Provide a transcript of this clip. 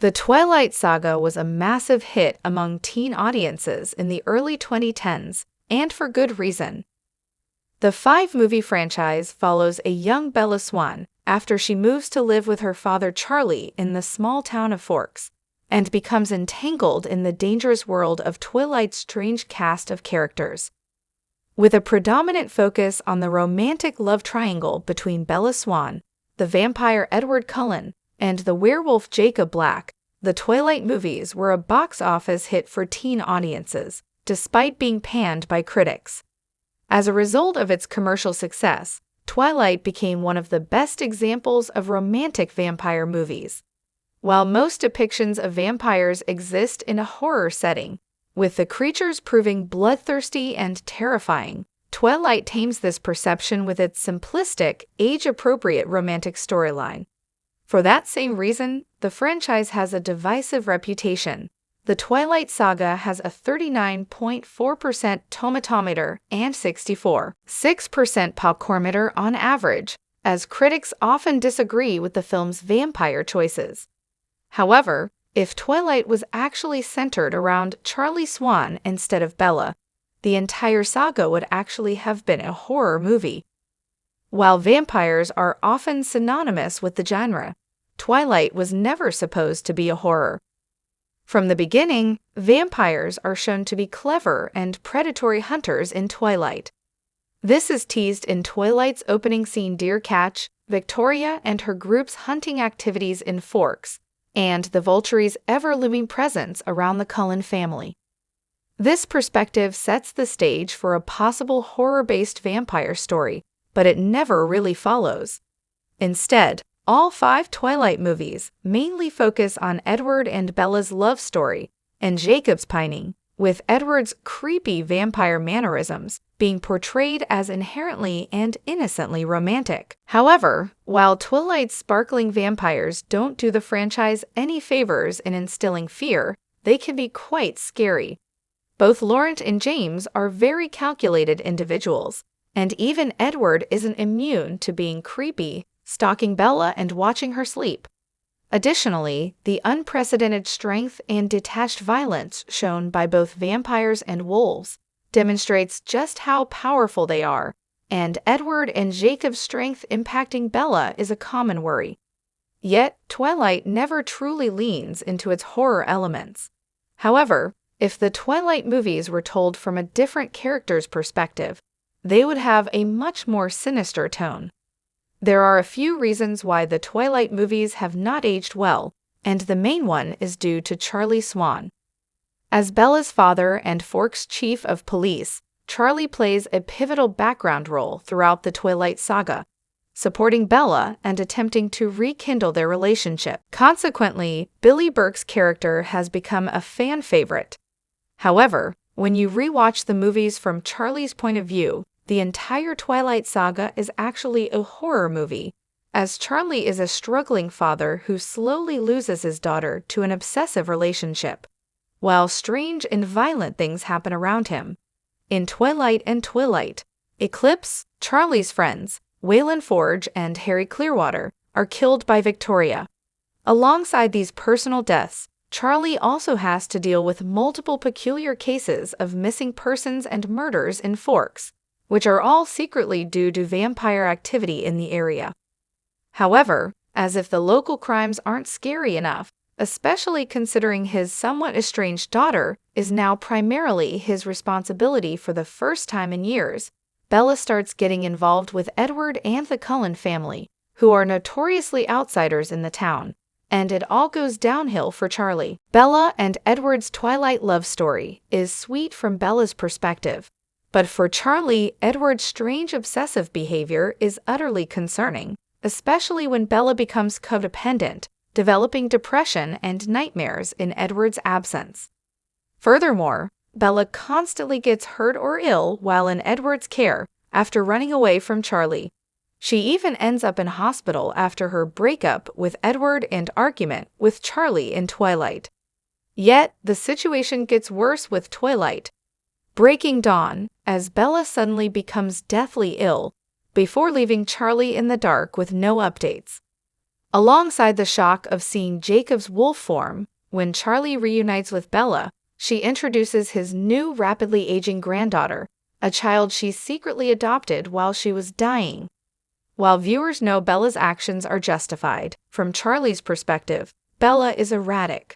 The Twilight saga was a massive hit among teen audiences in the early 2010s, and for good reason. The five-movie franchise follows a young Bella Swan after she moves to live with her father Charlie in the small town of Forks, and becomes entangled in the dangerous world of Twilight's strange cast of characters. With a predominant focus on the romantic love triangle between Bella Swan, the vampire Edward Cullen, and the werewolf Jacob Black, the Twilight movies were a box office hit for teen audiences, despite being panned by critics. As a result of its commercial success, Twilight became one of the best examples of romantic vampire movies. While most depictions of vampires exist in a horror setting, with the creatures proving bloodthirsty and terrifying, Twilight tames this perception with its simplistic, age-appropriate romantic storyline. For that same reason, the franchise has a divisive reputation. The Twilight saga has a 39.4% tomatometer and 64.6% popcornmeter on average, as critics often disagree with the film's vampire choices. However, if Twilight was actually centered around Charlie Swan instead of Bella, the entire saga would actually have been a horror movie. While vampires are often synonymous with the genre, Twilight was never supposed to be a horror. From the beginning, vampires are shown to be clever and predatory hunters in Twilight. This is teased in Twilight's opening scene Deer Catch, Victoria and her group's hunting activities in Forks, and the Vulture's ever-looming presence around the Cullen family. This perspective sets the stage for a possible horror-based vampire story, but it never really follows. Instead, all five Twilight movies mainly focus on Edward and Bella's love story and Jacob's pining, with Edward's creepy vampire mannerisms being portrayed as inherently and innocently romantic. However, while Twilight's sparkling vampires don't do the franchise any favors in instilling fear, they can be quite scary. Both Laurent and James are very calculated individuals, and even Edward isn't immune to being creepy, stalking Bella and watching her sleep. Additionally, the unprecedented strength and detached violence shown by both vampires and wolves demonstrates just how powerful they are, and Edward and Jacob's strength impacting Bella is a common worry. Yet, Twilight never truly leans into its horror elements. However, if the Twilight movies were told from a different character's perspective, they would have a much more sinister tone. There are a few reasons why the Twilight movies have not aged well, and the main one is due to Charlie Swan. As Bella's father and Forks' chief of police, Charlie plays a pivotal background role throughout the Twilight saga, supporting Bella and attempting to rekindle their relationship. Consequently, Billy Burke's character has become a fan favorite. However, when you rewatch the movies from Charlie's point of view, the entire Twilight saga is actually a horror movie, as Charlie is a struggling father who slowly loses his daughter to an obsessive relationship, while strange and violent things happen around him. In Twilight and Twilight, Eclipse, Charlie's friends, Waylon Forge and Harry Clearwater, are killed by Victoria. Alongside these personal deaths, Charlie also has to deal with multiple peculiar cases of missing persons and murders in Forks, which are all secretly due to vampire activity in the area. However, as if the local crimes aren't scary enough, especially considering his somewhat estranged daughter is now primarily his responsibility for the first time in years, Bella starts getting involved with Edward and the Cullen family, who are notoriously outsiders in the town, and it all goes downhill for Charlie. Bella and Edward's Twilight love story is sweet from Bella's perspective, but for Charlie, Edward's strange obsessive behavior is utterly concerning, especially when Bella becomes codependent, developing depression and nightmares in Edward's absence. Furthermore, Bella constantly gets hurt or ill while in Edward's care after running away from Charlie. She even ends up in hospital after her breakup with Edward and argument with Charlie in Twilight. Yet, the situation gets worse with Twilight. Breaking dawn, as Bella suddenly becomes deathly ill, before leaving Charlie in the dark with no updates. Alongside the shock of seeing Jacob's wolf form, when Charlie reunites with Bella, she introduces his new rapidly aging granddaughter, a child she secretly adopted while she was dying. While viewers know Bella's actions are justified, from Charlie's perspective, Bella is erratic.